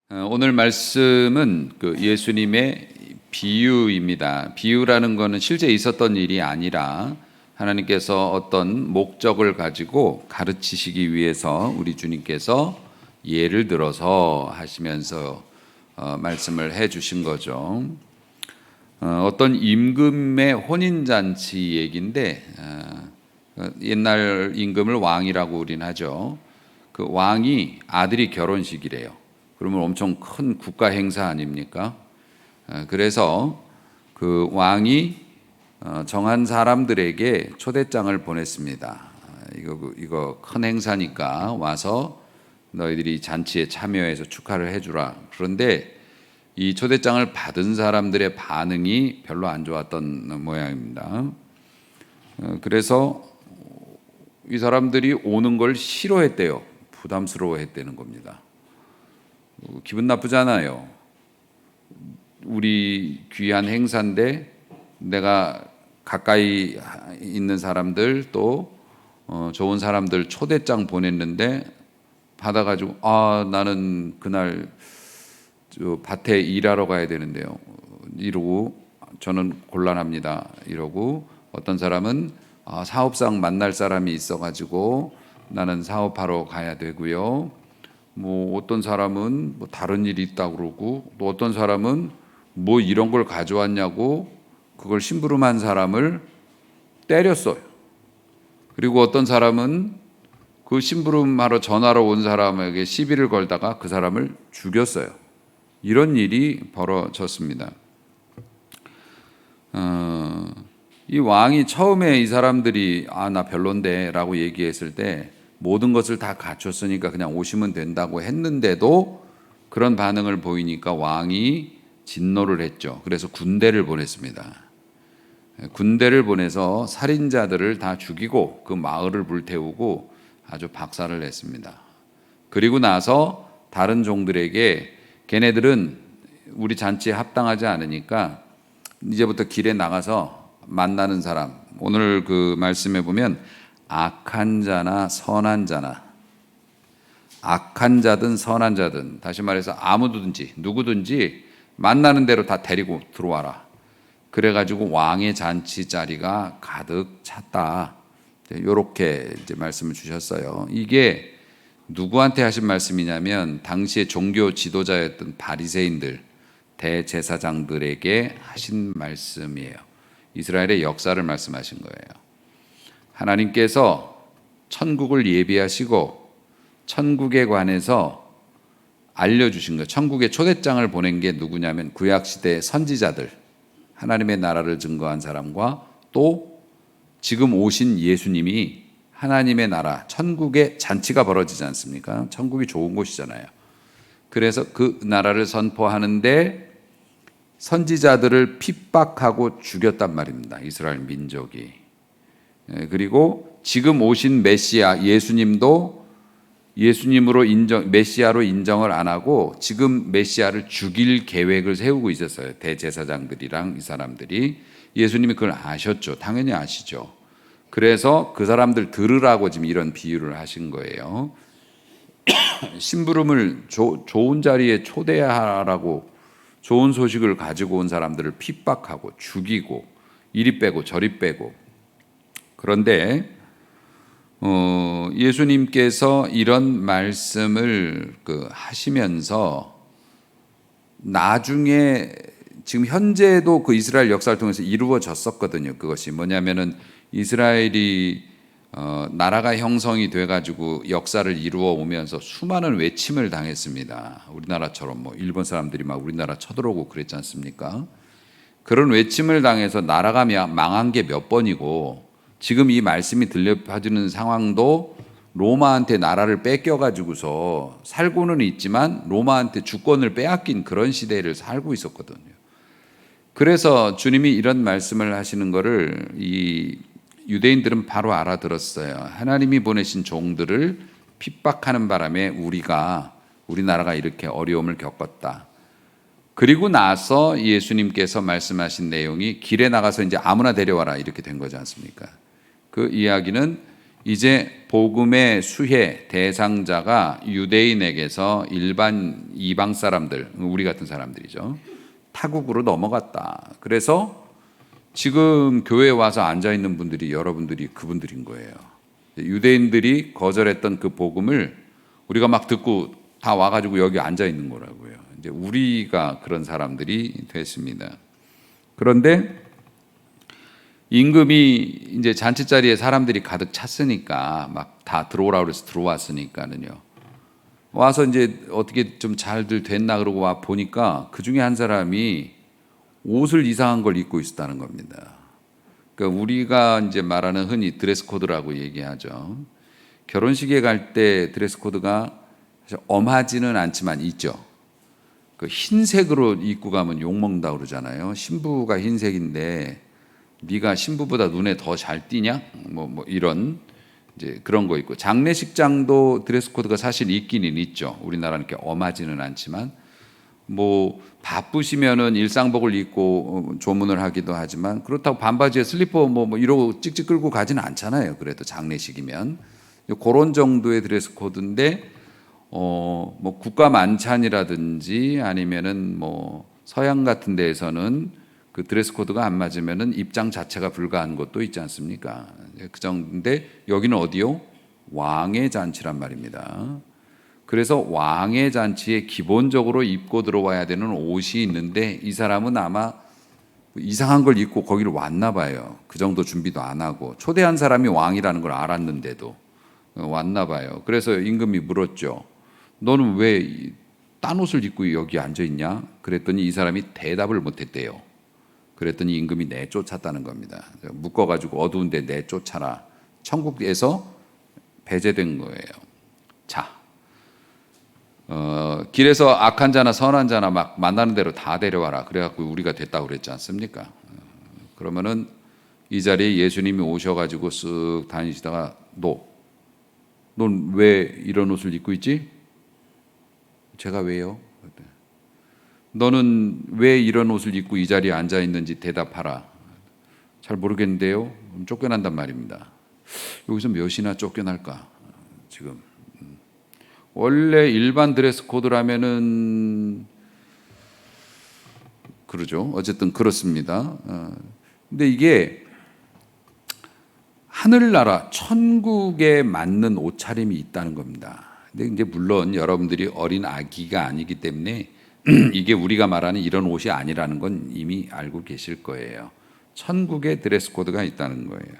오늘 말씀은 예수님의 비유입니다. 비유라는 것은 실제 있었던 일이 아니라 하나님께서 어떤 목적을 가지고 가르치시기 위해서 우리 주님께서 예를 들어서 하시면서 말씀을 해 주신 거죠. 어떤 임금의 혼인잔치 얘기인데 옛날 임금을 왕이라고 우리는 하죠. 그 왕이 아들이 결혼식이래요. 그러면 엄청 큰 국가 행사 아닙니까? 그래서 그 왕이 정한 사람들에게 초대장을 보냈습니다. 이거 큰 행사니까 와서 너희들이 잔치에 참여해서 축하를 해주라. 그런데 이 초대장을 받은 사람들의 반응이 별로 안 좋았던 모양입니다. 그래서 이 사람들이 오는 걸 싫어했대요. 부담스러워했다는 겁니다. 기분 나쁘잖아요. 우리 귀한 행사인데 내가 가까이 있는 사람들 또 좋은 사람들 초대장 보냈는데 받아가지고 나는 그날 밭에 일하러 가야 되는데요. 이러고 저는 곤란합니다. 이러고 어떤 사람은 사업상 만날 사람이 있어가지고 나는 사업하러 가야 되고요. 어떤 사람은 다른 일이 있다고 그러고 또 어떤 사람은 이런 걸 가져왔냐고 그걸 심부름한 사람을 때렸어요. 그리고 어떤 사람은 그 심부름하러 전화로 온 사람에게 시비를 걸다가 그 사람을 죽였어요. 이런 일이 벌어졌습니다. 이 왕이 처음에 이 사람들이 나 별론데 라고 얘기했을 때 모든 것을 다 갖췄으니까 그냥 오시면 된다고 했는데도 그런 반응을 보이니까 왕이 진노를 했죠. 그래서 군대를 보냈습니다. 군대를 보내서 살인자들을 다 죽이고 그 마을을 불태우고 아주 박살을 냈습니다. 그리고 나서 다른 종들에게 걔네들은 우리 잔치에 합당하지 않으니까 이제부터 길에 나가서 만나는 사람, 오늘 그 말씀에 보면 악한 자나 선한 자나, 악한 자든 선한 자든, 다시 말해서 아무든지 누구든지 만나는 대로 다 데리고 들어와라. 그래가지고 왕의 잔치 자리가 가득 찼다. 이렇게 이제 말씀을 주셨어요. 이게 누구한테 하신 말씀이냐면 당시의 종교 지도자였던 바리새인들, 대제사장들에게 하신 말씀이에요. 이스라엘의 역사를 말씀하신 거예요. 하나님께서 천국을 예비하시고 천국에 관해서 알려주신 거예요. 천국에 초대장을 보낸 게 누구냐면 구약시대의 선지자들, 하나님의 나라를 증거한 사람과 또 지금 오신 예수님이 하나님의 나라, 천국의 잔치가 벌어지지 않습니까? 천국이 좋은 곳이잖아요. 그래서 그 나라를 선포하는데 선지자들을 핍박하고 죽였단 말입니다. 이스라엘 민족이. 그리고 지금 오신 메시아 예수님도 예수님으로 메시아로 인정을 안 하고 지금 메시아를 죽일 계획을 세우고 있었어요. 대제사장들이랑 이 사람들이. 예수님이 그걸 아셨죠. 당연히 아시죠. 그래서 그 사람들 들으라고 지금 이런 비유를 하신 거예요. 심부름을 좋은 자리에 초대하라고 좋은 소식을 가지고 온 사람들을 핍박하고 죽이고 이리 빼고 저리 빼고. 그런데 예수님께서 이런 말씀을 하시면서 나중에 지금 현재도 그 이스라엘 역사를 통해서 이루어졌었거든요. 그것이 뭐냐면은 이스라엘이 나라가 형성이 돼가지고 역사를 이루어 오면서 수많은 외침을 당했습니다. 우리나라처럼 일본 사람들이 막 우리나라 쳐들어오고 그랬지 않습니까? 그런 외침을 당해서 나라가 망한 게 몇 번이고 지금 이 말씀이 들려주는 상황도 로마한테 나라를 뺏겨가지고서 살고는 있지만 로마한테 주권을 빼앗긴 그런 시대를 살고 있었거든요. 그래서 주님이 이런 말씀을 하시는 거를 이 유대인들은 바로 알아들었어요. 하나님이 보내신 종들을 핍박하는 바람에 우리나라가 이렇게 어려움을 겪었다. 그리고 나서 예수님께서 말씀하신 내용이 길에 나가서 이제 아무나 데려와라 이렇게 된 거지 않습니까? 그 이야기는 이제 복음의 수혜 대상자가 유대인에게서 일반 이방 사람들, 우리 같은 사람들이죠, 타국으로 넘어갔다. 그래서 지금 교회에 와서 앉아 있는 분들이 여러분들이 그분들인 거예요. 유대인들이 거절했던 그 복음을 우리가 막 듣고 다 와가지고 여기 앉아 있는 거라고요. 이제 우리가 그런 사람들이 됐습니다. 그런데 임금이 이제 잔치자리에 사람들이 가득 찼으니까 막 다 들어오라 그래서 들어왔으니까는요. 와서 이제 어떻게 좀 잘들 됐나 그러고 와 보니까 그 중에 한 사람이 옷을 이상한 걸 입고 있었다는 겁니다. 그러니까 우리가 이제 말하는 흔히 드레스 코드라고 얘기하죠. 결혼식에 갈 때 드레스 코드가 사실 엄하지는 않지만 있죠. 그 흰색으로 입고 가면 욕 먹는다 그러잖아요. 신부가 흰색인데 네가 신부보다 눈에 더 잘 띄냐? 뭐 이런 이제 그런 거 있고, 장례식장도 드레스 코드가 사실 있기는 있죠. 우리나라는 이렇게 엄하지는 않지만 뭐 바쁘시면은 일상복을 입고 조문을 하기도 하지만 그렇다고 반바지에 슬리퍼 뭐 이러고 찍찍 끌고 가지는 않잖아요. 그래도 장례식이면 그런 정도의 드레스 코드인데 뭐 국가 만찬이라든지 아니면은 뭐 서양 같은 데에서는 그 드레스 코드가 안 맞으면은 입장 자체가 불가한 것도 있지 않습니까? 그 정도인데 여기는 어디요? 왕의 잔치란 말입니다. 그래서 왕의 잔치에 기본적으로 입고 들어와야 되는 옷이 있는데 이 사람은 아마 이상한 걸 입고 거기를 왔나 봐요. 그 정도 준비도 안 하고 초대한 사람이 왕이라는 걸 알았는데도 왔나 봐요. 그래서 임금이 물었죠. 너는 왜 딴 옷을 입고 여기 앉아 있냐? 그랬더니 이 사람이 대답을 못했대요. 그랬더니 임금이 내쫓았다는 겁니다. 묶어가지고 어두운데 내쫓아라. 천국에서 배제된 거예요. 자, 길에서 악한 자나 선한 자나 막 만나는 대로 다 데려와라. 그래갖고 우리가 됐다고 그랬지 않습니까? 그러면은 이 자리에 예수님이 오셔가지고 쓱 다니시다가 넌 왜 이런 옷을 입고 있지? 제가 왜요? 너는 왜 이런 옷을 입고 이 자리에 앉아 있는지 대답하라. 잘 모르겠는데요. 쫓겨난단 말입니다. 여기서 몇이나 쫓겨날까? 지금 원래 일반 드레스 코드라면은 그러죠. 어쨌든 그렇습니다. 근데 이게 하늘나라 천국에 맞는 옷차림이 있다는 겁니다. 근데 이제 물론 여러분들이 어린 아기가 아니기 때문에 이게 우리가 말하는 이런 옷이 아니라는 건 이미 알고 계실 거예요. 천국의 드레스 코드가 있다는 거예요.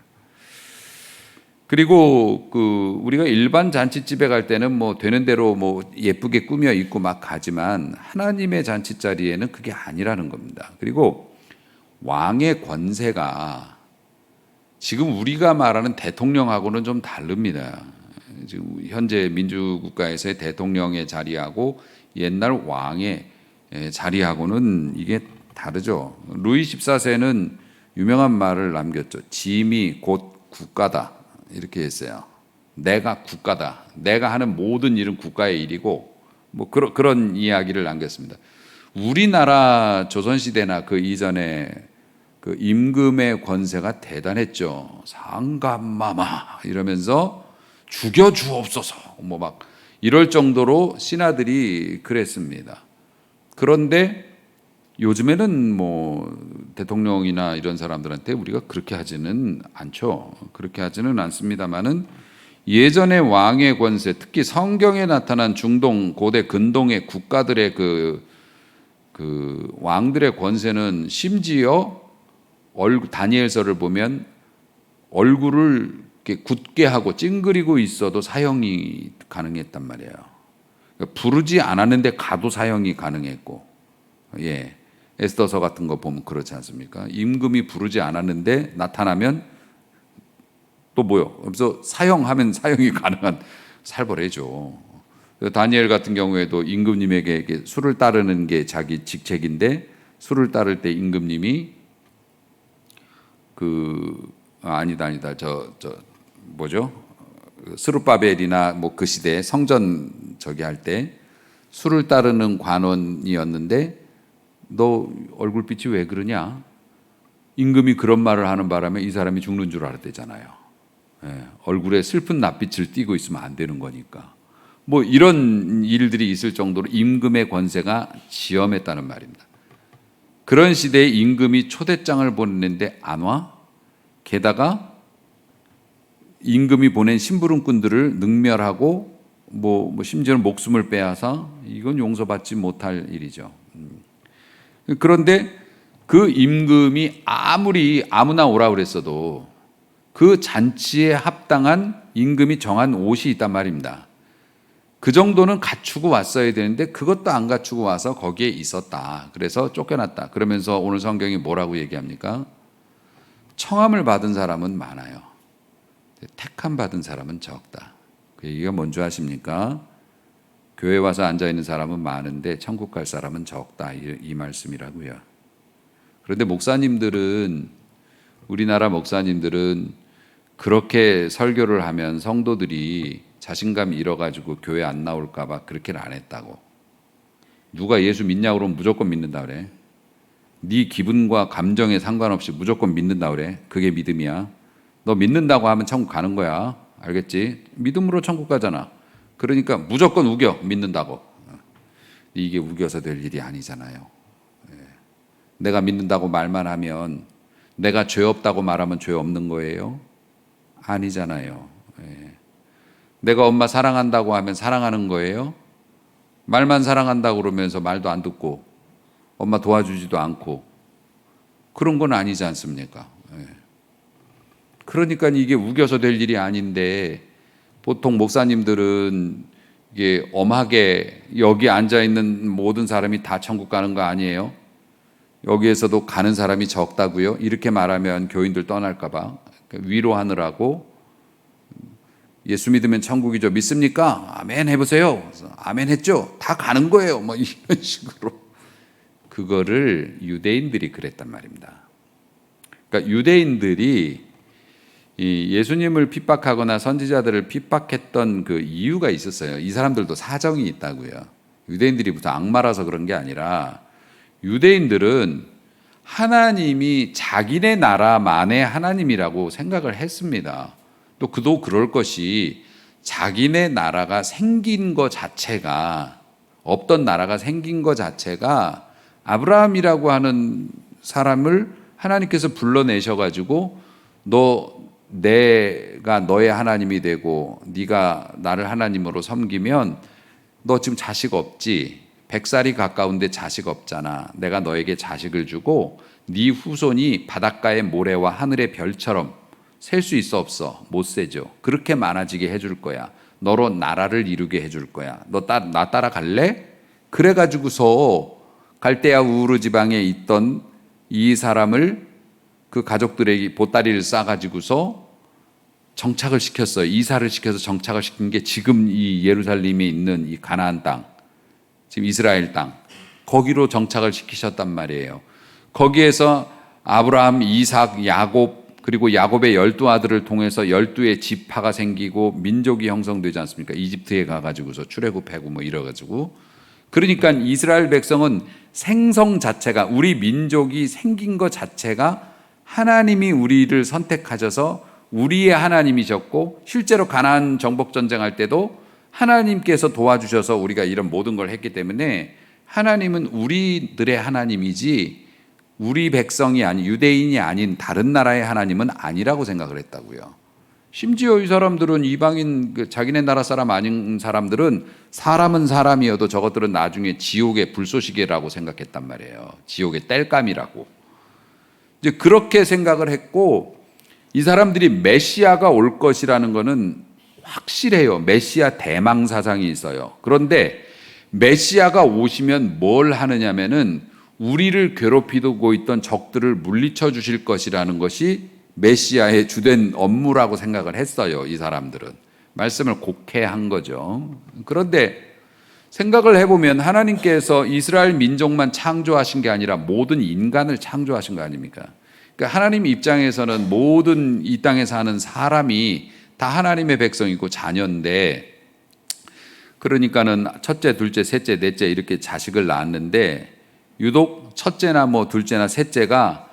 그리고 우리가 일반 잔치집에 갈 때는 뭐 되는 대로 뭐 예쁘게 꾸며 입고 막 가지만 하나님의 잔치 자리에는 그게 아니라는 겁니다. 그리고 왕의 권세가 지금 우리가 말하는 대통령하고는 좀 다릅니다. 지금 현재 민주국가에서의 대통령의 자리하고 옛날 왕의 자리하고는 이게 다르죠. 루이 14세는 유명한 말을 남겼죠. 짐이 곧 국가다. 이렇게 했어요. 내가 국가다. 내가 하는 모든 일은 국가의 일이고 뭐 그런 이야기를 남겼습니다. 우리나라 조선시대나 그 이전에 그 임금의 권세가 대단했죠. 상감마마 이러면서 죽여 주옵소서 뭐 막 이럴 정도로 신하들이 그랬습니다. 그런데 요즘에는 뭐 대통령이나 이런 사람들한테 우리가 그렇게 하지는 않죠. 그렇게 하지는 않습니다만은 예전의 왕의 권세, 특히 성경에 나타난 중동 고대 근동의 국가들의 그 왕들의 권세는 심지어 다니엘서를 보면 얼굴을 이렇게 굳게 하고 찡그리고 있어도 사형이 가능했단 말이에요. 그러니까 부르지 않았는데 가도 사형이 가능했고, 예, 에스더서 같은 거 보면 그렇지 않습니까? 임금이 부르지 않았는데 나타나면 또 뭐요? 그래서 사형하면 사형이 가능한 살벌해죠. 다니엘 같은 경우에도 임금님에게 술을 따르는 게 자기 직책인데 술을 따를 때 임금님이 아니다 뭐죠? 스룹바벨이나 뭐 그 시대 성전 할 때 술을 따르는 관원이었는데 너 얼굴빛이 왜 그러냐? 임금이 그런 말을 하는 바람에 이 사람이 죽는 줄 알았대잖아요. 얼굴에 슬픈 낯빛을 띠고 있으면 안 되는 거니까. 뭐 이런 일들이 있을 정도로 임금의 권세가 지엄했다는 말입니다. 그런 시대에 임금이 초대장을 보냈는데 안 와? 게다가 임금이 보낸 심부름꾼들을 능멸하고 뭐 심지어는 목숨을 빼앗아, 이건 용서받지 못할 일이죠. 그런데 그 임금이 아무리 아무나 오라 그랬어도 그 잔치에 합당한 임금이 정한 옷이 있단 말입니다. 그 정도는 갖추고 왔어야 되는데 그것도 안 갖추고 와서 거기에 있었다. 그래서 쫓겨났다. 그러면서 오늘 성경이 뭐라고 얘기합니까? 청함을 받은 사람은 많아요. 택함 받은 사람은 적다. 그 얘기가 뭔지 아십니까? 교회 와서 앉아있는 사람은 많은데 천국 갈 사람은 적다. 이 말씀이라고요. 그런데 목사님들은, 우리나라 목사님들은 그렇게 설교를 하면 성도들이 자신감 잃어가지고 교회 안 나올까 봐 그렇게는 안 했다고. 누가 예수 믿냐고 그러면 무조건 믿는다 그래. 네 기분과 감정에 상관없이 무조건 믿는다 그래. 그게 믿음이야. 너 믿는다고 하면 천국 가는 거야. 알겠지? 믿음으로 천국 가잖아. 그러니까 무조건 우겨, 믿는다고. 이게 우겨서 될 일이 아니잖아요. 내가 믿는다고 말만 하면, 내가 죄 없다고 말하면 죄 없는 거예요? 아니잖아요. 내가 엄마 사랑한다고 하면 사랑하는 거예요? 말만 사랑한다고 그러면서 말도 안 듣고 엄마 도와주지도 않고 그런 건 아니지 않습니까? 그러니까 이게 우겨서 될 일이 아닌데, 보통 목사님들은 이게 엄하게 여기 앉아있는 모든 사람이 다 천국 가는 거 아니에요? 여기에서도 가는 사람이 적다고요? 이렇게 말하면 교인들 떠날까 봐 위로하느라고, 예수 믿으면 천국이죠. 믿습니까? 아멘 해보세요. 아멘 했죠? 다 가는 거예요. 뭐 이런 식으로. 그거를 유대인들이 그랬단 말입니다. 그러니까 유대인들이 이 예수님을 핍박하거나 선지자들을 핍박했던 그 이유가 있었어요. 이 사람들도 사정이 있다고요. 유대인들이 무슨 악마라서 그런 게 아니라, 유대인들은 하나님이 자기네 나라만의 하나님이라고 생각을 했습니다. 또 그도 그럴 것이, 자기네 나라가 생긴 것 자체가, 없던 나라가 생긴 것 자체가 아브라함이라고 하는 사람을 하나님께서 불러내셔가지고, 내가 너의 하나님이 되고 네가 나를 하나님으로 섬기면 너 지금 자식 없지? 100살이 가까운데 자식 없잖아. 내가 너에게 자식을 주고 네 후손이 바닷가의 모래와 하늘의 별처럼 셀 수 있어 없어? 못 세죠. 그렇게 많아지게 해줄 거야. 너로 나라를 이루게 해줄 거야. 나 따라갈래? 그래가지고서 갈대아 우르 지방에 있던 이 사람을, 그 가족들에게 보따리를 싸가지고서 정착을 시켰어요. 이사를 시켜서 정착을 시킨 게 지금 이 예루살렘에 있는 이 가나안 땅, 지금 이스라엘 땅, 거기로 정착을 시키셨단 말이에요. 거기에서 아브라함, 이삭, 야곱, 그리고 야곱의 12아들을 통해서 12의 지파가 생기고 민족이 형성되지 않습니까? 이집트에 가가지고서 출애굽하고 뭐 이래가지고. 그러니까 이스라엘 백성은 생성 자체가, 우리 민족이 생긴 것 자체가 하나님이 우리를 선택하셔서 우리의 하나님이셨고, 실제로 가나안 정복 전쟁할 때도 하나님께서 도와주셔서 우리가 이런 모든 걸 했기 때문에 하나님은 우리들의 하나님이지 우리 백성이 아닌, 유대인이 아닌 다른 나라의 하나님은 아니라고 생각을 했다고요. 심지어 이 사람들은, 이방인, 자기네 나라 사람 아닌 사람들은, 사람은 사람이어도 저것들은 나중에 지옥의 불쏘시개라고 생각했단 말이에요. 지옥의 땔감이라고. 이제 그렇게 생각을 했고, 이 사람들이 메시아가 올 것이라는 것은 확실해요. 메시아 대망 사상이 있어요. 그런데 메시아가 오시면 뭘 하느냐면은 우리를 괴롭히고 있던 적들을 물리쳐 주실 것이라는 것이 메시아의 주된 업무라고 생각을 했어요. 이 사람들은 말씀을 곡해한 거죠. 그런데 생각을 해보면 하나님께서 이스라엘 민족만 창조하신 게 아니라 모든 인간을 창조하신 거 아닙니까? 그러니까 하나님 입장에서는 모든 이 땅에 사는 사람이 다 하나님의 백성이고 자녀인데, 그러니까는 첫째, 둘째, 셋째, 넷째 이렇게 자식을 낳았는데, 유독 첫째나 뭐 둘째나 셋째가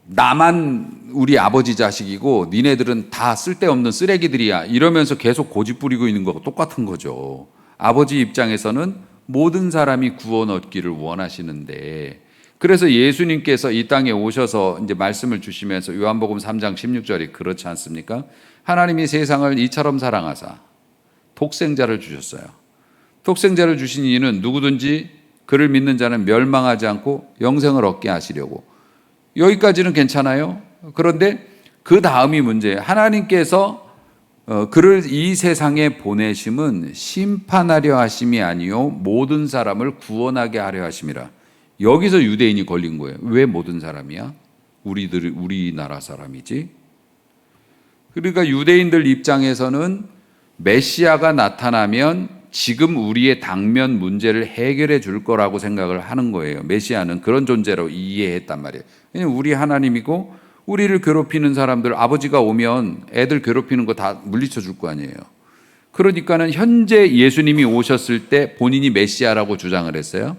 나만 우리 아버지 자식이고 니네들은 다 쓸데없는 쓰레기들이야 이러면서 계속 고집 부리고 있는 거하고 똑같은 거죠. 아버지 입장에서는 모든 사람이 구원 얻기를 원하시는데, 그래서 예수님께서 이 땅에 오셔서 이제 말씀을 주시면서 요한복음 3장 16절이 그렇지 않습니까? 하나님이 세상을 이처럼 사랑하사 독생자를 주셨어요. 독생자를 주신 이유는 누구든지 그를 믿는 자는 멸망하지 않고 영생을 얻게 하시려고. 여기까지는 괜찮아요. 그런데 그 다음이 문제예요. 하나님께서 그를 이 세상에 보내심은 심판하려 하심이 아니요 모든 사람을 구원하게 하려 하심이라. 여기서 유대인이 걸린 거예요. 왜 모든 사람이야? 우리나라 사람이지. 그러니까 유대인들 입장에서는 메시아가 나타나면 지금 우리의 당면 문제를 해결해 줄 거라고 생각을 하는 거예요. 메시아는 그런 존재로 이해했단 말이에요. 왜냐하면 우리 하나님이고 우리를 괴롭히는 사람들, 아버지가 오면 애들 괴롭히는 거 다 물리쳐 줄 거 아니에요. 그러니까는 현재 예수님이 오셨을 때 본인이 메시아라고 주장을 했어요.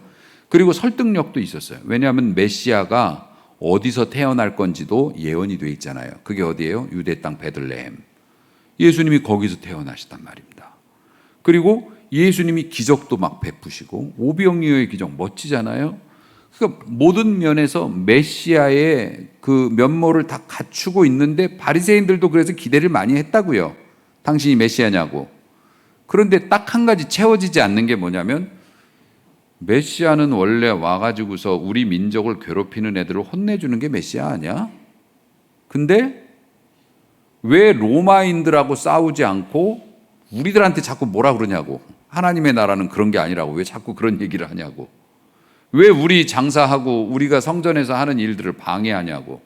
그리고 설득력도 있었어요. 왜냐하면 메시아가 어디서 태어날 건지도 예언이 돼 있잖아요. 그게 어디예요? 유대 땅 베들레헴. 예수님이 거기서 태어나시단 말입니다. 그리고 예수님이 기적도 막 베푸시고 오병이어의 기적 멋지잖아요. 그러니까 모든 면에서 메시아의 그 면모를 다 갖추고 있는데 바리새인들도 그래서 기대를 많이 했다고요. 당신이 메시아냐고. 그런데 딱 한 가지 채워지지 않는 게 뭐냐면, 메시아는 원래 와가지고서 우리 민족을 괴롭히는 애들을 혼내주는 게 메시아 아니야? 근데 왜 로마인들하고 싸우지 않고 우리들한테 자꾸 뭐라 그러냐고. 하나님의 나라는 그런 게 아니라고 왜 자꾸 그런 얘기를 하냐고. 왜 우리 장사하고 우리가 성전에서 하는 일들을 방해하냐고.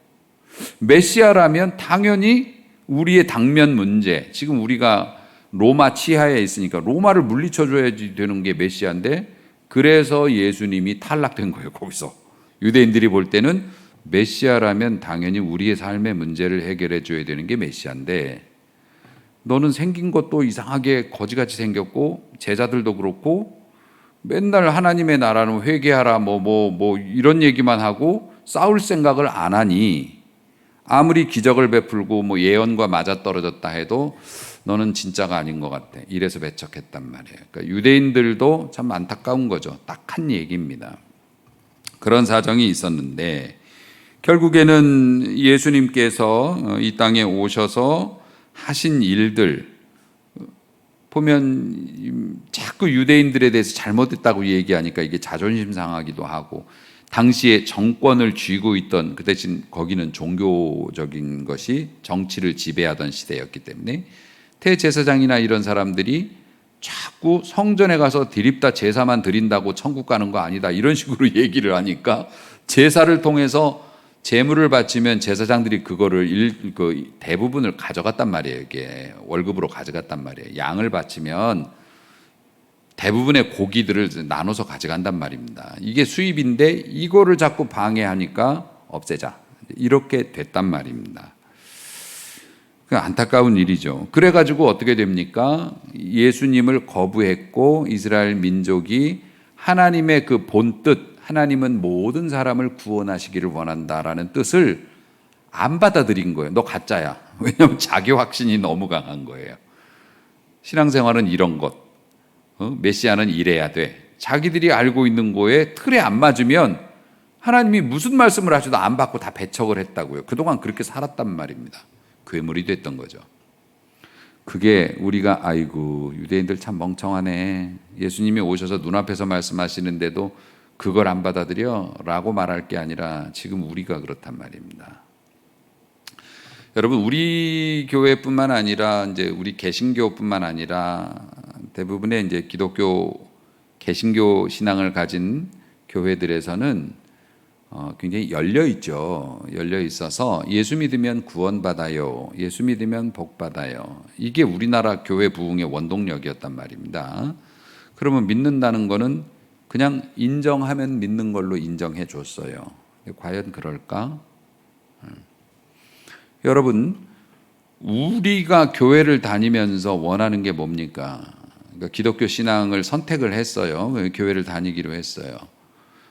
메시아라면 당연히 우리의 당면 문제, 지금 우리가 로마 치하에 있으니까 로마를 물리쳐줘야지 되는 게 메시아인데, 그래서 예수님이 탈락된 거예요. 거기서 유대인들이 볼 때는 메시아라면 당연히 우리의 삶의 문제를 해결해 줘야 되는 게 메시아인데, 너는 생긴 것도 이상하게 거지같이 생겼고 제자들도 그렇고 맨날 하나님의 나라는 회개하라 뭐 이런 얘기만 하고 싸울 생각을 안 하니, 아무리 기적을 베풀고 뭐 예언과 맞아떨어졌다 해도 너는 진짜가 아닌 것 같아. 이래서 배척했단 말이에요. 그러니까 유대인들도 참 안타까운 거죠. 딱 한 얘기입니다. 그런 사정이 있었는데 결국에는 예수님께서 이 땅에 오셔서 하신 일들 보면 자꾸 유대인들에 대해서 잘못했다고 얘기하니까 이게 자존심 상하기도 하고, 당시에 정권을 쥐고 있던, 그 대신 거기는 종교적인 것이 정치를 지배하던 시대였기 때문에 대제사장이나 이런 사람들이 자꾸 성전에 가서 드립다 제사만 드린다고 천국 가는 거 아니다 이런 식으로 얘기를 하니까, 제사를 통해서 재물을 바치면 제사장들이 그거를 대부분을 가져갔단 말이에요. 이게 월급으로 가져갔단 말이에요. 양을 바치면 대부분의 고기들을 나눠서 가져간단 말입니다. 이게 수입인데 이거를 자꾸 방해하니까 없애자, 이렇게 됐단 말입니다. 안타까운 일이죠. 그래가지고 어떻게 됩니까? 예수님을 거부했고 이스라엘 민족이 하나님의 그 본뜻, 하나님은 모든 사람을 구원하시기를 원한다라는 뜻을 안 받아들인 거예요. 너 가짜야. 왜냐하면 자기 확신이 너무 강한 거예요. 신앙생활은 이런 것, 메시아는 이래야 돼. 자기들이 알고 있는 거에 틀에 안 맞으면 하나님이 무슨 말씀을 하셔도 안 받고 다 배척을 했다고요. 그동안 그렇게 살았단 말입니다. 괴물이 됐던 거죠. 그게 우리가 아이고 유대인들 참 멍청하네, 예수님이 오셔서 눈앞에서 말씀하시는데도 그걸 안 받아들여 라고 말할 게 아니라 지금 우리가 그렇단 말입니다. 여러분, 우리 교회뿐만 아니라 이제 우리 개신교뿐만 아니라 대부분의 이제 기독교 개신교 신앙을 가진 교회들에서는 굉장히 열려 있죠. 열려 있어서 예수 믿으면 구원받아요, 예수 믿으면 복받아요. 이게 우리나라 교회 부흥의 원동력이었단 말입니다. 그러면 믿는다는 거는 그냥 인정하면 믿는 걸로 인정해 줬어요. 과연 그럴까? 여러분, 우리가 교회를 다니면서 원하는 게 뭡니까? 그러니까 기독교 신앙을 선택을 했어요. 교회를 다니기로 했어요.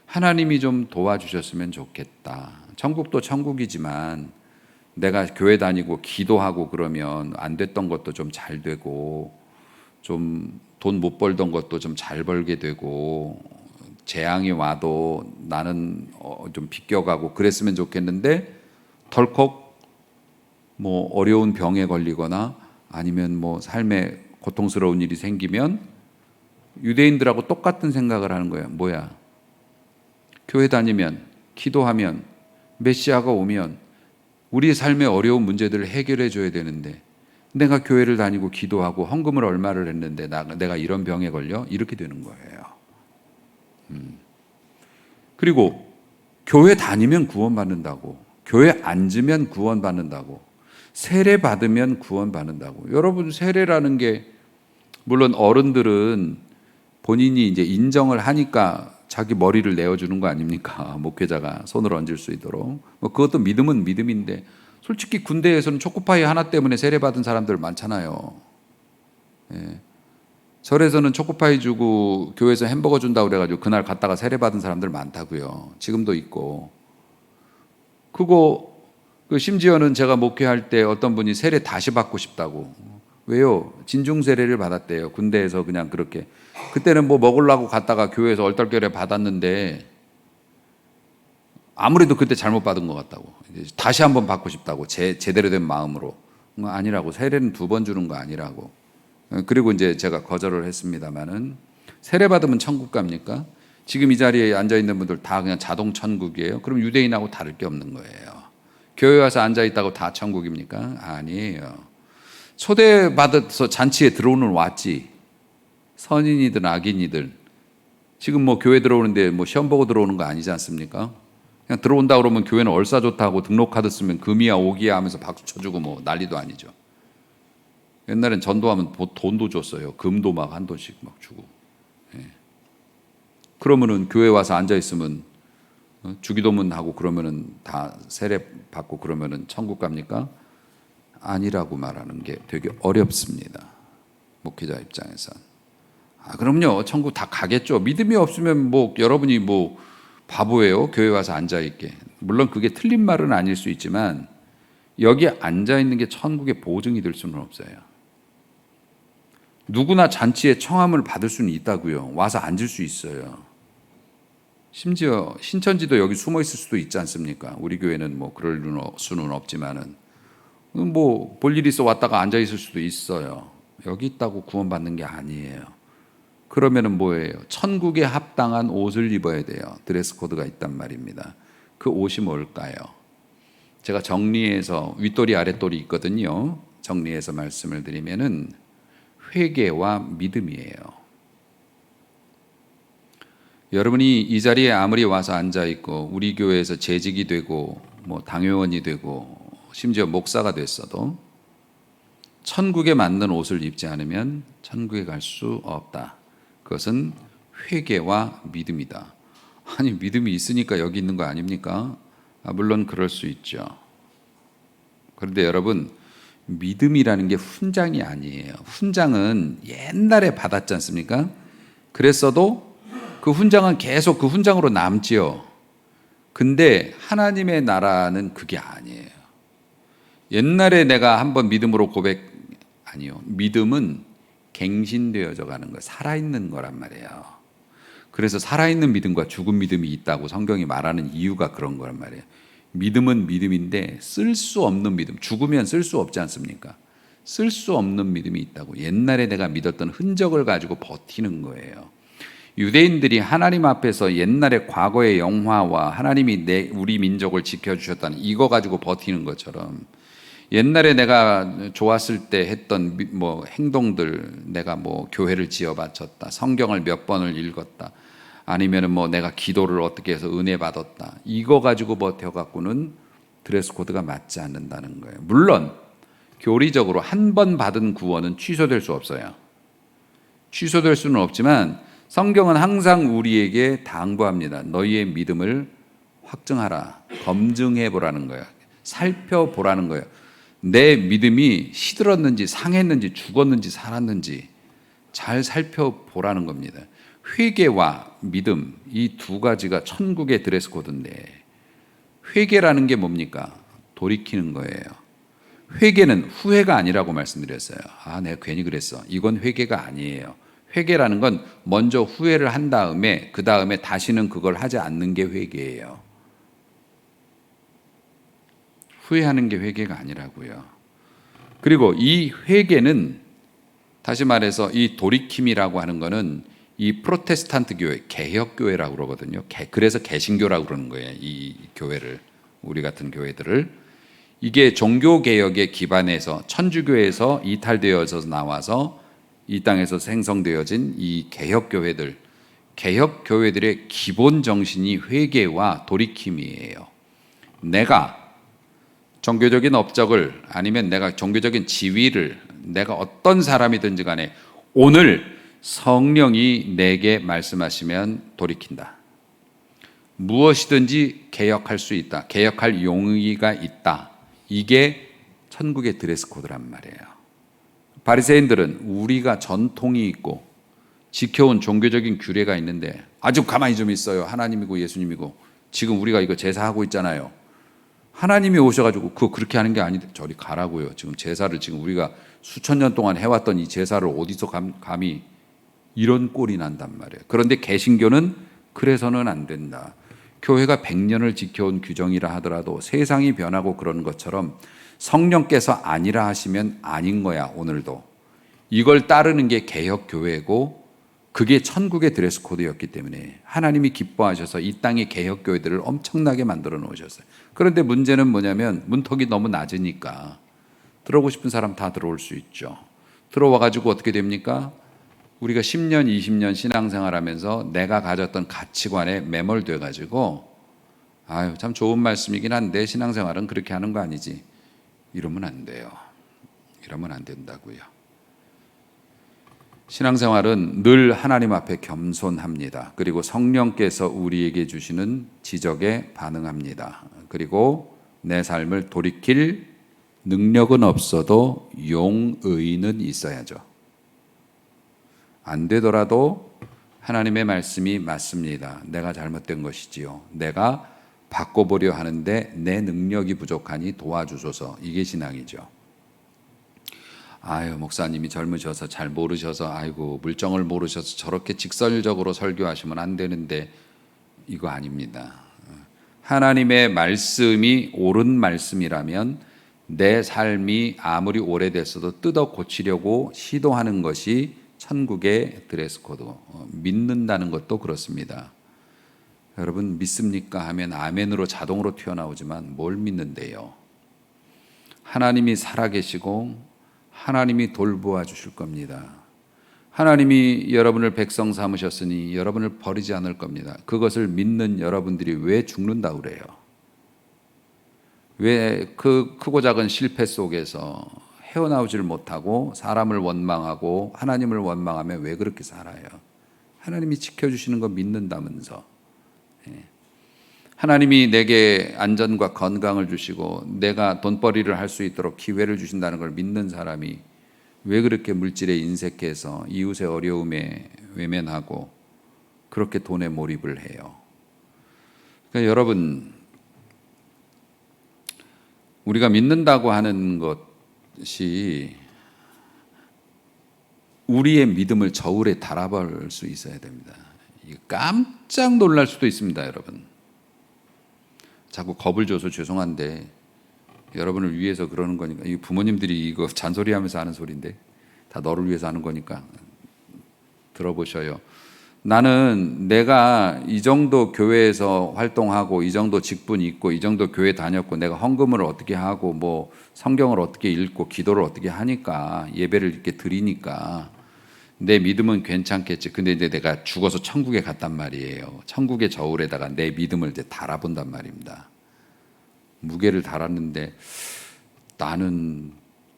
하나님이 좀 도와주셨으면 좋겠다. 천국도 천국이지만 내가 교회 다니고 기도하고 그러면 안 됐던 것도 좀 잘 되고, 좀 돈 못 벌던 것도 좀 잘 벌게 되고, 재앙이 와도 나는 좀 비껴가고 그랬으면 좋겠는데, 덜컥 뭐 어려운 병에 걸리거나 아니면 뭐 삶에 고통스러운 일이 생기면 유대인들하고 똑같은 생각을 하는 거예요. 뭐야? 교회 다니면, 기도하면, 메시아가 오면 우리의 삶의 어려운 문제들을 해결해 줘야 되는데, 내가 교회를 다니고 기도하고 헌금을 얼마를 했는데 내가 이런 병에 걸려? 이렇게 되는 거예요. 그리고 교회 다니면 구원받는다고, 교회 앉으면 구원받는다고, 세례 받으면 구원받는다고. 여러분, 세례라는 게 물론 어른들은 본인이 이제 인정을 하니까 자기 머리를 내어주는 거 아닙니까? 목회자가 손을 얹을 수 있도록. 뭐 그것도 믿음은 믿음인데, 솔직히 군대에서는 초코파이 하나 때문에 세례받은 사람들 많잖아요. 예. 절에서는 초코파이 주고 교회에서 햄버거 준다고 그래가지고 그날 갔다가 세례받은 사람들 많다고요. 지금도 있고. 심지어는 제가 목회할 때 어떤 분이 세례 다시 받고 싶다고. 왜요? 진중 세례를 받았대요. 군대에서 그냥 그렇게. 그때는 뭐 먹으려고 갔다가 교회에서 얼떨결에 받았는데 아무래도 그때 잘못 받은 것 같다고. 다시 한번 받고 싶다고. 제대로 된 마음으로. 아니라고. 세례는 2번 주는 거 아니라고. 그리고 이제 제가 거절을 했습니다만은, 세례 받으면 천국 갑니까? 지금 이 자리에 앉아 있는 분들 다 그냥 자동 천국이에요? 그럼 유대인하고 다를 게 없는 거예요. 교회 와서 앉아 있다고 다 천국입니까? 아니에요. 초대받아서 잔치에 들어오는 왔지. 선인이든 악인이든. 지금 뭐 교회 들어오는데 뭐 시험 보고 들어오는 거 아니지 않습니까? 그냥 들어온다 그러면 교회는 얼싸 좋다고 등록카드 쓰면 금이야 오기야 하면서 박수 쳐주고 뭐 난리도 아니죠. 옛날엔 전도하면 돈도 줬어요. 금도 막 $1씩 막 주고. 예. 그러면은 교회 와서 앉아 있으면 주기도문 하고 그러면은 다 세례 받고 그러면은 천국 갑니까? 아니라고 말하는 게 되게 어렵습니다. 목회자 입장에선. 그럼요. 천국 다 가겠죠. 믿음이 없으면 뭐 여러분이 뭐 바보예요. 교회 와서 앉아 있게. 물론 그게 틀린 말은 아닐 수 있지만 여기 앉아 있는 게 천국의 보증이 될 수는 없어요. 누구나 잔치에 청함을 받을 수는 있다고요. 와서 앉을 수 있어요. 심지어 신천지도 여기 숨어 있을 수도 있지 않습니까? 우리 교회는 뭐 그럴 수는 없지만은 뭐 볼 일 있어 왔다가 앉아 있을 수도 있어요. 여기 있다고 구원받는 게 아니에요. 그러면은 뭐예요? 천국에 합당한 옷을 입어야 돼요. 드레스 코드가 있단 말입니다. 그 옷이 뭘까요? 제가 정리해서 윗도리 아랫도리 있거든요. 정리해서 말씀을 드리면은 회개와 믿음이에요. 여러분이 이 자리에 아무리 와서 앉아 있고 우리 교회에서 재직이 되고 뭐 당회원이 되고 심지어 목사가 됐어도 천국에 맞는 옷을 입지 않으면 천국에 갈 수 없다. 그것은 회개와 믿음이다. 아니, 믿음이 있으니까 여기 있는 거 아닙니까? 물론 그럴 수 있죠. 그런데 여러분, 믿음이라는 게 훈장이 아니에요. 훈장은 옛날에 받았지 않습니까? 그랬어도 그 훈장은 계속 그 훈장으로 남지요. 근데 하나님의 나라는 그게 아니에요. 옛날에 내가 한번 믿음으로 아니요. 믿음은 갱신되어져 가는 거예요. 살아있는 거란 말이에요. 그래서 살아있는 믿음과 죽은 믿음이 있다고 성경이 말하는 이유가 그런 거란 말이에요. 믿음은 믿음인데 쓸 수 없는 믿음, 죽으면 쓸 수 없지 않습니까? 쓸 수 없는 믿음이 있다고. 옛날에 내가 믿었던 흔적을 가지고 버티는 거예요. 유대인들이 하나님 앞에서 옛날의 과거의 영화와 하나님이 우리 민족을 지켜주셨다는 이거 가지고 버티는 것처럼, 옛날에 내가 좋았을 때 했던 뭐 행동들, 내가 뭐 교회를 지어 바쳤다, 성경을 몇 번을 읽었다, 아니면은 뭐 내가 기도를 어떻게 해서 은혜 받았다, 이거 가지고 버텨 갖고는 드레스 코드가 맞지 않는다는 거예요. 물론 교리적으로 한 번 받은 구원은 취소될 수 없어요. 취소될 수는 없지만 성경은 항상 우리에게 당부합니다. 너희의 믿음을 확증하라, 검증해 보라는 거예요. 살펴보라는 거예요. 내 믿음이 시들었는지 상했는지 죽었는지 살았는지 잘 살펴보라는 겁니다. 회개와 믿음, 이 두 가지가 천국의 드레스 코드인데, 회개라는 게 뭡니까? 돌이키는 거예요. 회개는 후회가 아니라고 말씀드렸어요. 내가 괜히 그랬어. 이건 회개가 아니에요. 회개라는 건 먼저 후회를 한 다음에 그 다음에 다시는 그걸 하지 않는 게 회개예요. 후회하는 게 회개가 아니라고요. 그리고 이 회개는 다시 말해서 이 돌이킴이라고 하는 거는 이 프로테스탄트 교회, 개혁 교회라고 그러거든요. 그래서 개신교라고 그러는 거예요. 이 교회를, 우리 같은 교회들을. 이게 종교 개혁에 기반해서 천주교에서 이탈되어서 나와서 이 땅에서 생성되어진 이 개혁 교회들, 개혁 교회들의 기본 정신이 회개와 돌이킴이에요. 내가 종교적인 업적을 아니면 내가 종교적인 지위를 내가 어떤 사람이든지 간에 오늘 성령이 내게 말씀하시면 돌이킨다. 무엇이든지 개혁할 수 있다. 개혁할 용의가 있다. 이게 천국의 드레스 코드란 말이에요. 바리새인들은 우리가 전통이 있고 지켜온 종교적인 규례가 있는데 아주 가만히 좀 있어요. 하나님이고 예수님이고 지금 우리가 이거 제사하고 있잖아요. 하나님이 오셔가지고 그거 그렇게 하는 게 아닌데 저리 가라고요. 지금 제사를 지금 우리가 수천 년 동안 해왔던 이 제사를 어디서 감히 이런 꼴이 난단 말이에요. 그런데 개신교는 그래서는 안 된다. 교회가 100년을 지켜온 규정이라 하더라도 세상이 변하고 그런 것처럼 성령께서 아니라 하시면 아닌 거야. 오늘도 이걸 따르는 게 개혁교회고 그게 천국의 드레스 코드였기 때문에 하나님이 기뻐하셔서 이 땅의 개혁교회들을 엄청나게 만들어 놓으셨어요. 그런데 문제는 뭐냐면 문턱이 너무 낮으니까 들어오고 싶은 사람 다 들어올 수 있죠. 들어와가지고 어떻게 됩니까? 우리가 10년, 20년 신앙생활하면서 내가 가졌던 가치관에 매몰돼가지고 참 좋은 말씀이긴 한데 신앙생활은 그렇게 하는 거 아니지. 이러면 안 돼요. 이러면 안 된다고요. 신앙생활은 늘 하나님 앞에 겸손합니다. 그리고 성령께서 우리에게 주시는 지적에 반응합니다. 그리고 내 삶을 돌이킬 능력은 없어도 용의는 있어야죠. 안 되더라도 하나님의 말씀이 맞습니다. 내가 잘못된 것이지요. 내가 바꿔보려 하는데 내 능력이 부족하니 도와주소서. 이게 신앙이죠. 목사님이 젊으셔서 잘 모르셔서 물정을 모르셔서 저렇게 직설적으로 설교하시면 안 되는데 이거 아닙니다. 하나님의 말씀이 옳은 말씀이라면 내 삶이 아무리 오래됐어도 뜯어 고치려고 시도하는 것이 천국의 드레스 코드. 믿는다는 것도 그렇습니다. 여러분 믿습니까 하면 아멘으로 자동으로 튀어나오지만 뭘 믿는데요? 하나님이 살아계시고 하나님이 돌보아 주실 겁니다. 하나님이 여러분을 백성 삼으셨으니 여러분을 버리지 않을 겁니다. 그것을 믿는 여러분들이 왜 죽는다고 그래요? 왜 그 크고 작은 실패 속에서 헤어나오질 못하고 사람을 원망하고 하나님을 원망하면 왜 그렇게 살아요? 하나님이 지켜주시는 거 믿는다면서. 하나님이 내게 안전과 건강을 주시고 내가 돈벌이를 할 수 있도록 기회를 주신다는 걸 믿는 사람이 왜 그렇게 물질에 인색해서 이웃의 어려움에 외면하고 그렇게 돈에 몰입을 해요? 그러니까 여러분, 우리가 믿는다고 하는 것이 우리의 믿음을 저울에 달아볼 수 있어야 됩니다. 깜짝 놀랄 수도 있습니다, 여러분. 자꾸 겁을 줘서 죄송한데 여러분을 위해서 그러는 거니까. 이 부모님들이 이거 잔소리하면서 하는 소리인데 다 너를 위해서 하는 거니까 들어보셔요. 나는 내가 이 정도 교회에서 활동하고 이 정도 직분이 있고 이 정도 교회 다녔고 내가 헌금을 어떻게 하고 뭐 성경을 어떻게 읽고 기도를 어떻게 하니까 예배를 이렇게 드리니까 내 믿음은 괜찮겠지. 근데 이제 내가 죽어서 천국에 갔단 말이에요. 천국의 저울에다가 내 믿음을 이제 달아본단 말입니다. 무게를 달았는데 나는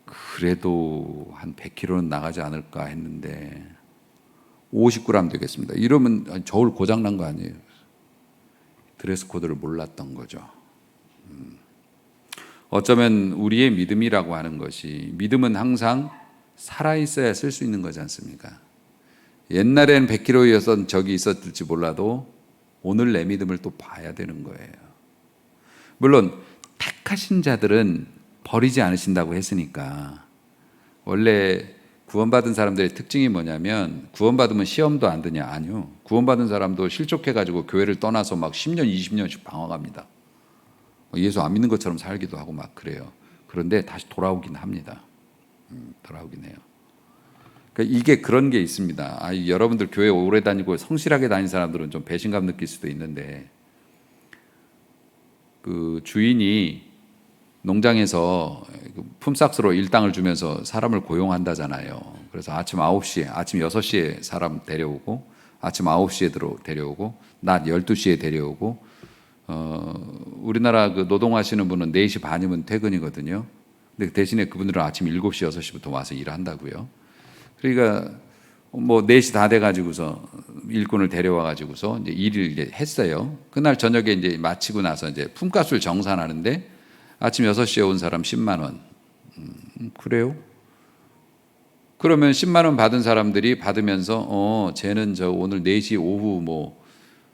그래도 한 100kg는 나가지 않을까 했는데 50g 되겠습니다. 이러면 저울 고장 난 거 아니에요. 드레스 코드를 몰랐던 거죠. 어쩌면 우리의 믿음이라고 하는 것이, 믿음은 항상 살아있어야 쓸 수 있는 거지 않습니까? 옛날에는 100kg였던 적이 있었을지 몰라도 오늘 내 믿음을 또 봐야 되는 거예요. 물론 택하신 자들은 버리지 않으신다고 했으니까. 원래 구원받은 사람들의 특징이 뭐냐면, 구원받으면 시험도 안 드냐? 아니요. 구원받은 사람도 실족해가지고 교회를 떠나서 막 10년, 20년씩 방황합니다. 예수 안 믿는 것처럼 살기도 하고 막 그래요. 그런데 다시 돌아오긴 합니다. 돌아오긴 해요. 그러니까 이게 그런 게 있습니다. 여러분들 교회 오래 다니고 성실하게 다닌 사람들은 좀 배신감 느낄 수도 있는데, 그 주인이 농장에서 품삯으로 일당을 주면서 사람을 고용한다잖아요. 그래서 아침 9시에, 아침 6시에 사람 데려오고, 아침 9시에 데려오고, 낮 12시에 데려오고, 우리나라 그 노동하시는 분은 4시 반이면 퇴근이거든요. 근데 대신에 그분들은 아침 7시, 6시부터 와서 일한다고요. 그러니까 뭐 4시 다 돼가지고서 일꾼을 데려와가지고서 이제 일을 이제 했어요. 그날 저녁에 이제 마치고 나서 이제 품값을 정산하는데 아침 6시에 온 사람 10만 원. 그래요? 그러면 10만 원 받은 사람들이 받으면서 쟤는 저 오늘 4시 오후 뭐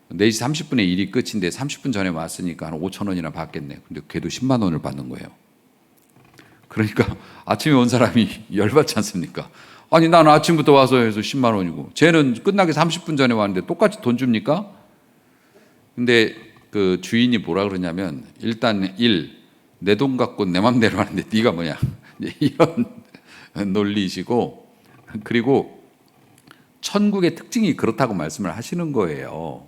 4시 30분에 일이 끝인데 30분 전에 왔으니까 한 5천 원이나 받겠네. 근데 걔도 10만 원을 받는 거예요. 그러니까 아침에 온 사람이 열받지 않습니까? 아니 나는 아침부터 와서 해서 10만 원이고 쟤는 끝나기 30분 전에 왔는데 똑같이 돈 줍니까? 근데 그 주인이 뭐라 그러냐면, 일단 내 돈 갖고 내 맘대로 하는데 네가 뭐냐, 이런 논리이시고, 그리고 천국의 특징이 그렇다고 말씀을 하시는 거예요.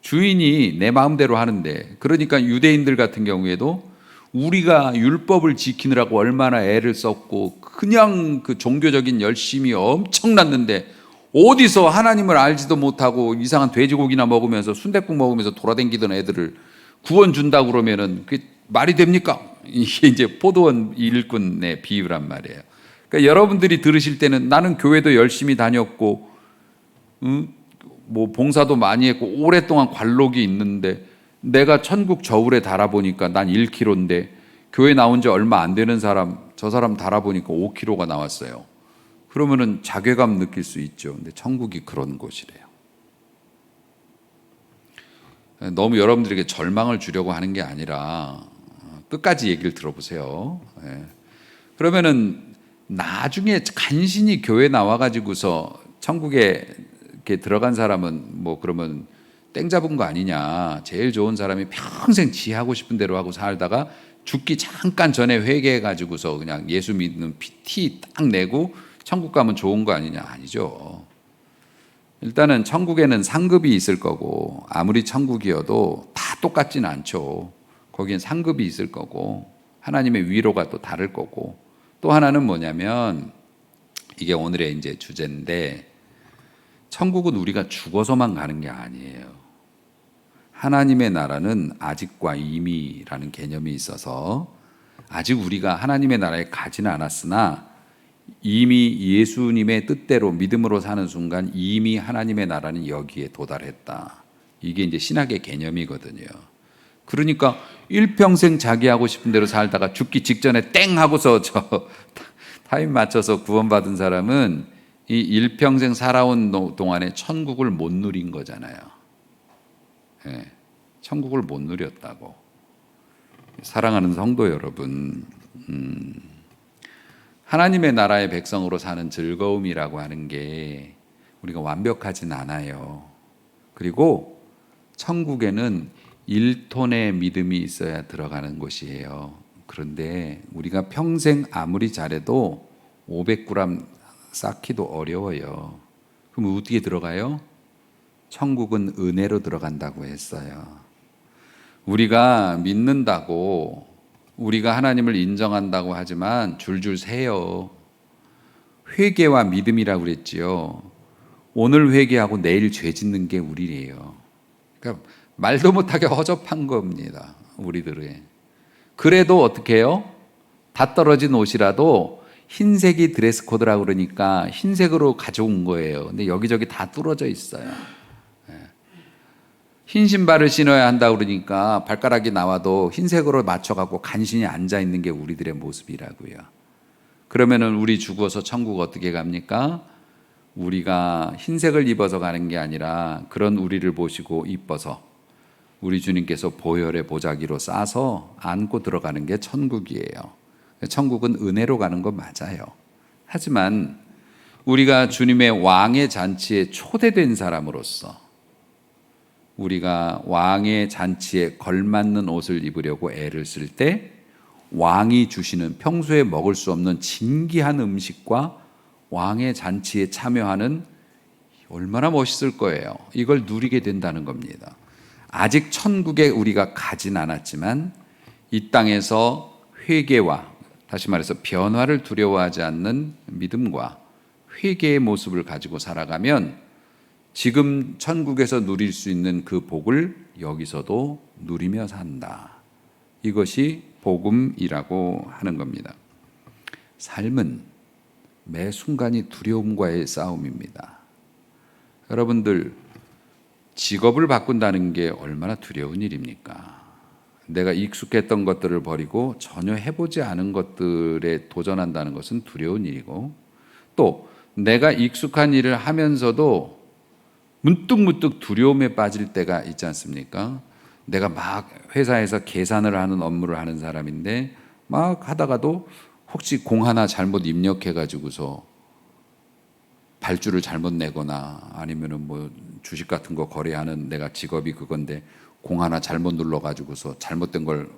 주인이 내 마음대로 하는데, 그러니까 유대인들 같은 경우에도 우리가 율법을 지키느라고 얼마나 애를 썼고 그냥 그 종교적인 열심이 엄청났는데 어디서 하나님을 알지도 못하고 이상한 돼지고기나 먹으면서 순댓국 먹으면서 돌아다니던 애들을 구원 준다고 그러면은 그게 말이 됩니까? 이게 이제 포도원 일꾼의 비유란 말이에요. 그러니까 여러분들이 들으실 때는 나는 교회도 열심히 다녔고 뭐 봉사도 많이 했고 오랫동안 관록이 있는데 내가 천국 저울에 달아보니까 난 1kg인데 교회 나온 지 얼마 안 되는 사람, 저 사람 달아보니까 5kg가 나왔어요. 그러면은 자괴감 느낄 수 있죠. 근데 천국이 그런 곳이래요. 너무 여러분들에게 절망을 주려고 하는 게 아니라 끝까지 얘기를 들어보세요. 그러면은 나중에 간신히 교회 나와가지고서 천국에 이렇게 들어간 사람은 뭐 그러면 땡 잡은 거 아니냐. 제일 좋은 사람이 평생 지 하고 싶은 대로 하고 살다가 죽기 잠깐 전에 회개해가지고서 그냥 예수 믿는 티 딱 내고 천국 가면 좋은 거 아니냐. 아니죠. 일단은 천국에는 상급이 있을 거고 아무리 천국이어도 다 똑같지는 않죠. 거기엔 상급이 있을 거고 하나님의 위로가 또 다를 거고, 또 하나는 뭐냐면 이게 오늘의 이제 주제인데, 천국은 우리가 죽어서만 가는 게 아니에요. 하나님의 나라는 아직과 이미라는 개념이 있어서 아직 우리가 하나님의 나라에 가지는 않았으나 이미 예수님의 뜻대로 믿음으로 사는 순간 이미 하나님의 나라는 여기에 도달했다. 이게 이제 신학의 개념이거든요. 그러니까 일평생 자기 하고 싶은 대로 살다가 죽기 직전에 땡 하고서 저 타임 맞춰서 구원받은 사람은 이 일평생 살아온 동안에 천국을 못 누린 거잖아요. 천국을 못 누렸다고. 사랑하는 성도 여러분, 하나님의 나라의 백성으로 사는 즐거움이라고 하는 게 우리가 완벽하진 않아요. 그리고 천국에는 1톤의 믿음이 있어야 들어가는 곳이에요. 그런데 우리가 평생 아무리 잘해도 500g 쌓기도 어려워요. 그럼 어떻게 들어가요? 천국은 은혜로 들어간다고 했어요. 우리가 믿는다고, 우리가 하나님을 인정한다고 하지만 줄줄 새요. 회개와 믿음이라고 그랬지요. 오늘 회개하고 내일 죄 짓는 게 우리예요. 그러니까 말도 못하게 허접한 겁니다. 우리들은. 그래도 어떻게 해요? 다 떨어진 옷이라도 흰색이 드레스 코드라고 그러니까 흰색으로 가져온 거예요. 근데 여기저기 다 뚫어져 있어요. 흰 신발을 신어야 한다 그러니까 발가락이 나와도 흰색으로 맞춰갖고 간신히 앉아 있는 게 우리들의 모습이라고요. 그러면은 우리 죽어서 천국 어떻게 갑니까? 우리가 흰색을 입어서 가는 게 아니라 그런 우리를 보시고 이뻐서 우리 주님께서 보혈의 보자기로 싸서 안고 들어가는 게 천국이에요. 천국은 은혜로 가는 거 맞아요. 하지만 우리가 주님의 왕의 잔치에 초대된 사람으로서 우리가 왕의 잔치에 걸맞는 옷을 입으려고 애를 쓸 때 왕이 주시는 평소에 먹을 수 없는 진귀한 음식과 왕의 잔치에 참여하는 얼마나 멋있을 거예요. 이걸 누리게 된다는 겁니다. 아직 천국에 우리가 가진 않았지만 이 땅에서 회개와 다시 말해서 변화를 두려워하지 않는 믿음과 회개의 모습을 가지고 살아가면 지금 천국에서 누릴 수 있는 그 복을 여기서도 누리며 산다. 이것이 복음이라고 하는 겁니다. 삶은 매 순간이 두려움과의 싸움입니다. 여러분들 직업을 바꾼다는 게 얼마나 두려운 일입니까? 내가 익숙했던 것들을 버리고 전혀 해보지 않은 것들에 도전한다는 것은 두려운 일이고, 또 내가 익숙한 일을 하면서도 문득문득 두려움에 빠질 때가 있지 않습니까? 내가 막 회사에서 계산을 하는 업무를 하는 사람인데 막 하다가도 혹시 공 하나 잘못 입력해가지고서 발주를 잘못 내거나 아니면은 뭐 주식 같은 거 거래하는 내가 직업이 그건데 공 하나 잘못 눌러가지고서 잘못된 걸,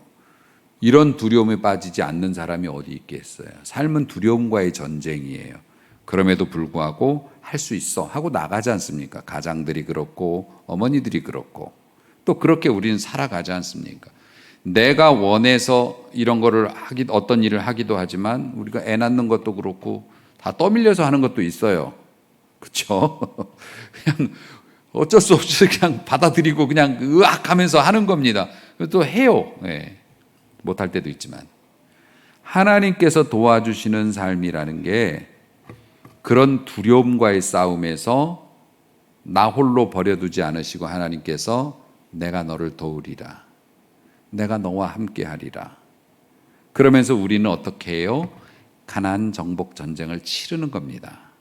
이런 두려움에 빠지지 않는 사람이 어디 있겠어요. 삶은 두려움과의 전쟁이에요. 그럼에도 불구하고 할 수 있어 하고 나가지 않습니까? 가장들이 그렇고 어머니들이 그렇고 또 그렇게 우리는 살아가지 않습니까? 내가 원해서 이런 거를 어떤 일을 하기도 하지만 우리가 애 낳는 것도 그렇고 다 떠밀려서 하는 것도 있어요. 그렇죠? 그냥 어쩔 수 없이 그냥 받아들이고 그냥 으악 하면서 하는 겁니다. 또 해요. 네. 못할 때도 있지만 하나님께서 도와주시는 삶이라는 게 그런 두려움과의 싸움에서 나 홀로 버려두지 않으시고 하나님께서 내가 너를 도우리라, 내가 너와 함께하리라. 그러면서 우리는 어떻게 해요? 가나안 정복 전쟁을 치르는 겁니다.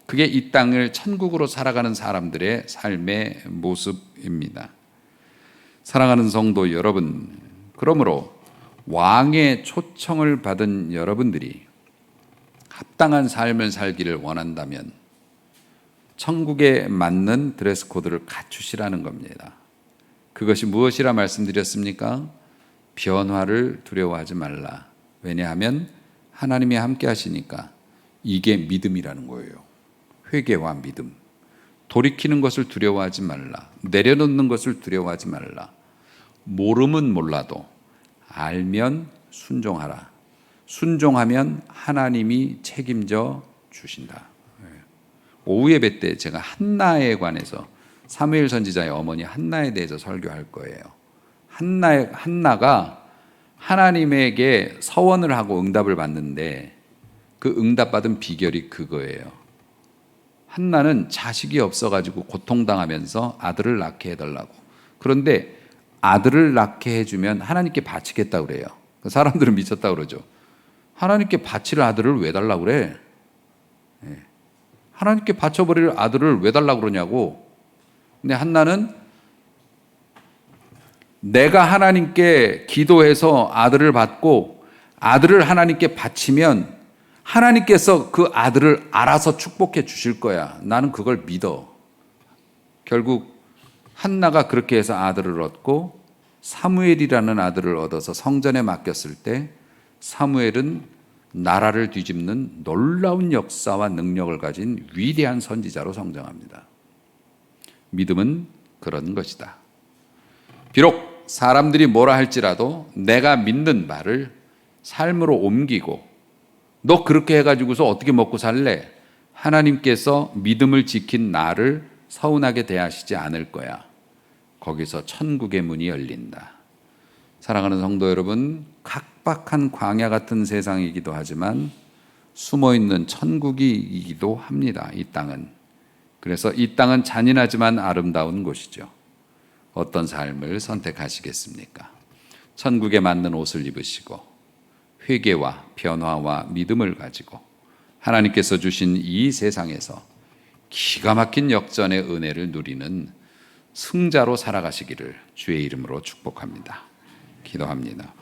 그게 이 땅을 천국으로 살아가는 사람들의 삶의 모습입니다. 사랑하는 성도 여러분, 그러므로 왕의 초청을 받은 여러분들이 합당한 삶을 살기를 원한다면 천국에 맞는 드레스 코드를 갖추시라는 겁니다. 그것이 무엇이라 말씀드렸습니까? 변화를 두려워하지 말라. 왜냐하면 하나님이 함께 하시니까. 이게 믿음이라는 거예요. 회개와 믿음. 돌이키는 것을 두려워하지 말라. 내려놓는 것을 두려워하지 말라. 모르면 몰라도 알면 순종하라. 순종하면 하나님이 책임져 주신다. 오후 예배 때 제가 한나에 관해서 사무엘 선지자의 어머니 한나에 대해서 설교할 거예요. 한나가 하나님에게 서원을 하고 응답을 받는데 그 응답받은 비결이 그거예요. 한나는 자식이 없어가지고 고통당하면서 아들을 낳게 해달라고. 그런데 아들을 낳게 해주면 하나님께 바치겠다고 그래요. 사람들은 미쳤다고 그러죠. 하나님께 바칠 아들을 왜 달라고 그래? 하나님께 바쳐버릴 아들을 왜 달라고 그러냐고. 근데 한나는 내가 하나님께 기도해서 아들을 받고 아들을 하나님께 바치면 하나님께서 그 아들을 알아서 축복해 주실 거야. 나는 그걸 믿어. 결국 한나가 그렇게 해서 아들을 얻고 사무엘이라는 아들을 얻어서 성전에 맡겼을 때 사무엘은 나라를 뒤집는 놀라운 역사와 능력을 가진 위대한 선지자로 성장합니다. 믿음은 그런 것이다. 비록 사람들이 뭐라 할지라도 내가 믿는 바를 삶으로 옮기고 너 그렇게 해가지고서 어떻게 먹고 살래? 하나님께서 믿음을 지킨 나를 서운하게 대하시지 않을 거야. 거기서 천국의 문이 열린다. 사랑하는 성도 여러분, 각박한 광야 같은 세상이기도 하지만 숨어있는 천국이기도 합니다. 이 땅은. 그래서 이 땅은 잔인하지만 아름다운 곳이죠. 어떤 삶을 선택하시겠습니까? 천국에 맞는 옷을 입으시고 회개와 변화와 믿음을 가지고 하나님께서 주신 이 세상에서 기가 막힌 역전의 은혜를 누리는 승자로 살아가시기를 주의 이름으로 축복합니다. 기도합니다.